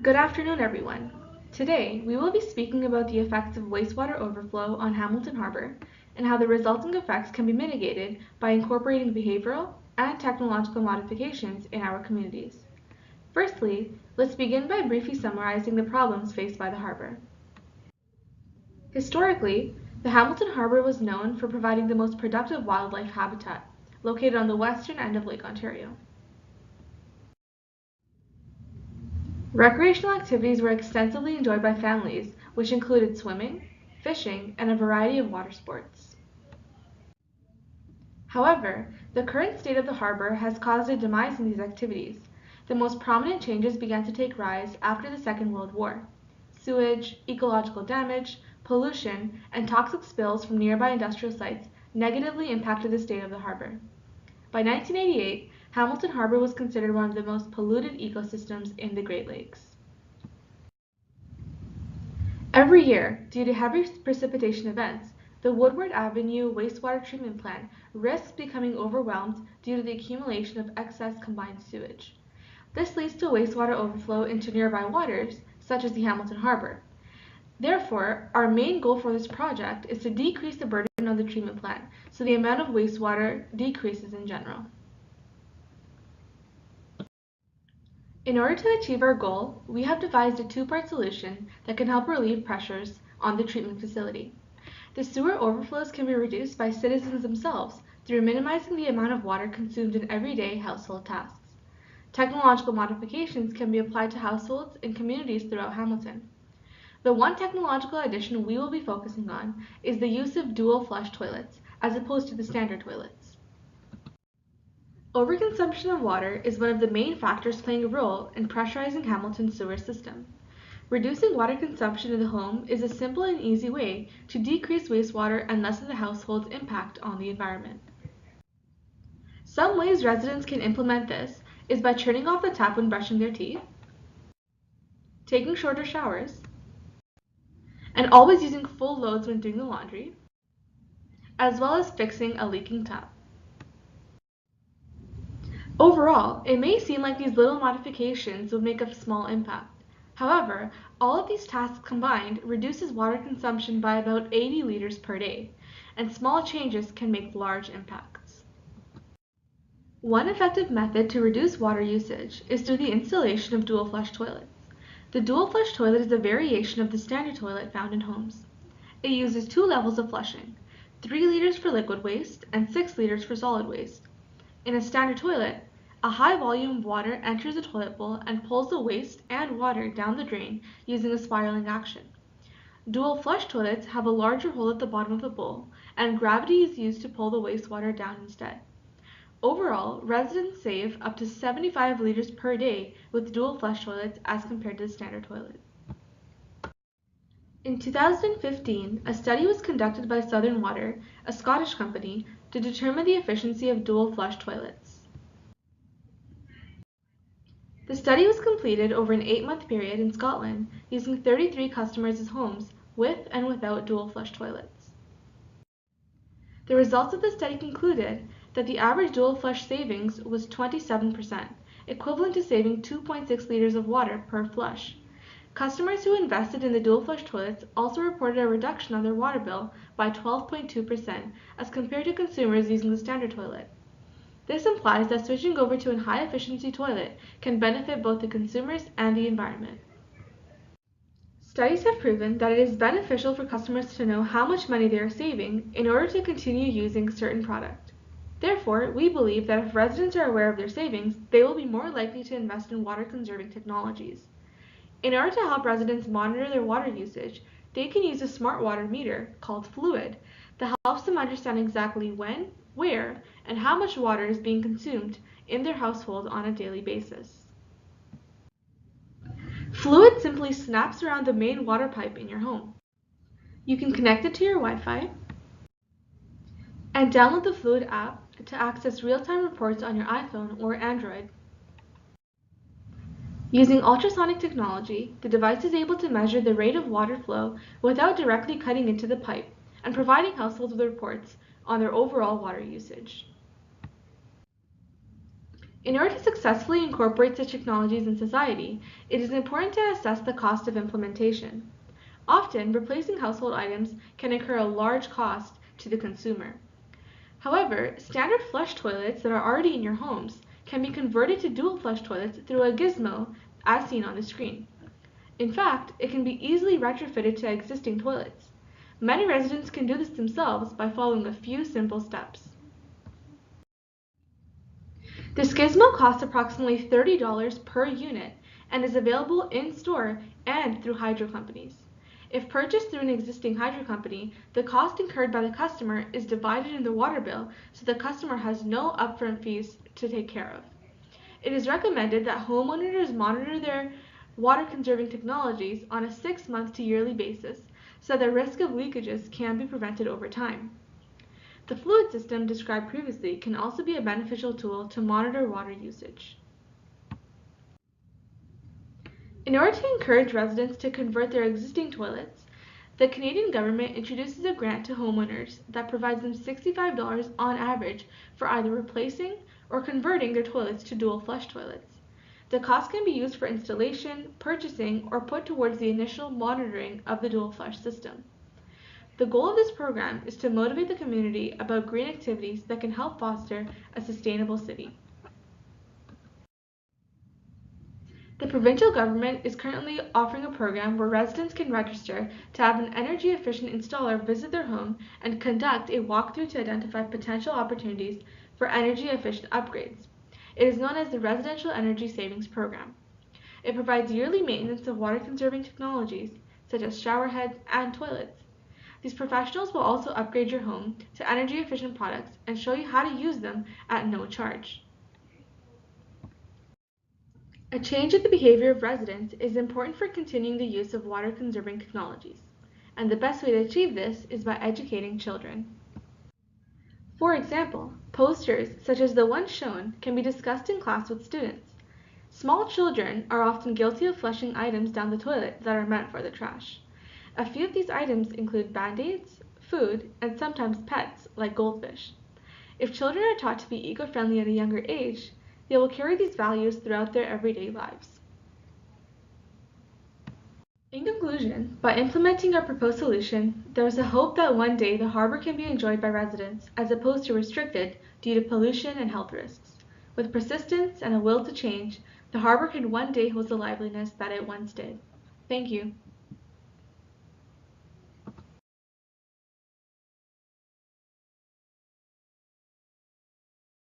Good afternoon, everyone. Today, we will be speaking about the effects of wastewater overflow on Hamilton Harbor and how the resulting effects can be mitigated by incorporating behavioral and technological modifications in our communities. Firstly, let's begin by briefly summarizing the problems faced by the harbor. Historically, the Hamilton Harbor was known for providing the most productive wildlife habitat, located on the western end of Lake Ontario. Recreational activities were extensively enjoyed by families, which included swimming, fishing, and a variety of water sports. However, the current state of the harbor has caused a demise in these activities. The most prominent changes began to take rise after the Second World War. Sewage, ecological damage, pollution, and toxic spills from nearby industrial sites negatively impacted the state of the harbor. By 1988, Hamilton Harbor was considered one of the most polluted ecosystems in the Great Lakes. Every year, due to heavy precipitation events, the Woodward Avenue wastewater treatment plant risks becoming overwhelmed due to the accumulation of excess combined sewage. This leads to wastewater overflow into nearby waters, such as the Hamilton Harbor. Therefore, our main goal for this project is to decrease the burden on the treatment plant, so the amount of wastewater decreases in general. In order to achieve our goal, we have devised a two-part solution that can help relieve pressures on the treatment facility. The sewer overflows can be reduced by citizens themselves through minimizing the amount of water consumed in everyday household tasks. Technological modifications can be applied to households and communities throughout Hamilton. The one technological addition we will be focusing on is the use of dual flush toilets as opposed to the standard toilets. Overconsumption of water is one of the main factors playing a role in pressurizing Hamilton's sewer system. Reducing water consumption in the home is a simple and easy way to decrease wastewater and lessen the household's impact on the environment. Some ways residents can implement this is by turning off the tap when brushing their teeth, taking shorter showers, and always using full loads when doing the laundry, as well as fixing a leaking tap. Overall, it may seem like these little modifications would make a small impact. However, all of these tasks combined reduces water consumption by about 80 liters per day, and small changes can make large impacts. One effective method to reduce water usage is through the installation of dual flush toilets. The dual flush toilet is a variation of the standard toilet found in homes. It uses two levels of flushing, 3 liters for liquid waste and 6 liters for solid waste. In a standard toilet, a high volume of water enters the toilet bowl and pulls the waste and water down the drain using a spiraling action. Dual flush toilets have a larger hole at the bottom of the bowl, and gravity is used to pull the wastewater down instead. Overall, residents save up to 75 liters per day with dual flush toilets as compared to the standard toilet. In 2015, a study was conducted by Southern Water, a Scottish company, to determine the efficiency of dual flush toilets. The study was completed over an 8-month period in Scotland using 33 customers as homes with and without dual flush toilets. The results of the study concluded that the average dual flush savings was 27%, equivalent to saving 2.6 liters of water per flush. Customers who invested in the dual flush toilets also reported a reduction on their water bill by 12.2% as compared to consumers using the standard toilet. This implies that switching over to a high-efficiency toilet can benefit both the consumers and the environment. Studies have proven that it is beneficial for customers to know how much money they are saving in order to continue using a certain product. Therefore, we believe that if residents are aware of their savings, they will be more likely to invest in water-conserving technologies. In order to help residents monitor their water usage, they can use a smart water meter called Fluid that helps them understand exactly when, where, and how much water is being consumed in their household on a daily basis. Fluid simply snaps around the main water pipe in your home. You can connect it to your Wi-Fi and download the Fluid app to access real-time reports on your iPhone or Android. Using ultrasonic technology, the device is able to measure the rate of water flow without directly cutting into the pipe and providing households with reports on their overall water usage. In order to successfully incorporate such technologies in society, it is important to assess the cost of implementation. Often, replacing household items can incur a large cost to the consumer. However, standard flush toilets that are already in your homes can be converted to dual flush toilets through a gizmo as seen on the screen. In fact, it can be easily retrofitted to existing toilets. Many residents can do this themselves by following a few simple steps. This gizmo costs approximately $30 per unit and is available in-store and through hydro companies. If purchased through an existing hydro company, the cost incurred by the customer is divided in the water bill, so the customer has no upfront fees to take care of. It is recommended that homeowners monitor their water conserving technologies on a 6-month to yearly basis so the risk of leakages can be prevented over time. The fluid system described previously can also be a beneficial tool to monitor water usage. In order to encourage residents to convert their existing toilets, the Canadian government introduces a grant to homeowners that provides them $65 on average for either replacing or converting their toilets to dual flush toilets. The cost can be used for installation, purchasing, or put towards the initial monitoring of the dual flush system. The goal of this program is to motivate the community about green activities that can help foster a sustainable city. The provincial government is currently offering a program where residents can register to have an energy efficient installer visit their home and conduct a walkthrough to identify potential opportunities for energy efficient upgrades. It is known as the Residential Energy Savings Program. It provides yearly maintenance of water conserving technologies such as shower heads and toilets. These professionals will also upgrade your home to energy efficient products and show you how to use them at no charge. A change in the behavior of residents is important for continuing the use of water conserving technologies, and the best way to achieve this is by educating children. For example, posters such as the one shown can be discussed in class with students. Small children are often guilty of flushing items down the toilet that are meant for the trash. A few of these items include band-aids, food, and sometimes pets like goldfish. If children are taught to be eco-friendly at a younger age, they will carry these values throughout their everyday lives. In conclusion, by implementing our proposed solution, there is a hope that one day the harbor can be enjoyed by residents as opposed to restricted due to pollution and health risks. With persistence and a will to change, the harbor could one day host the liveliness that it once did. Thank you.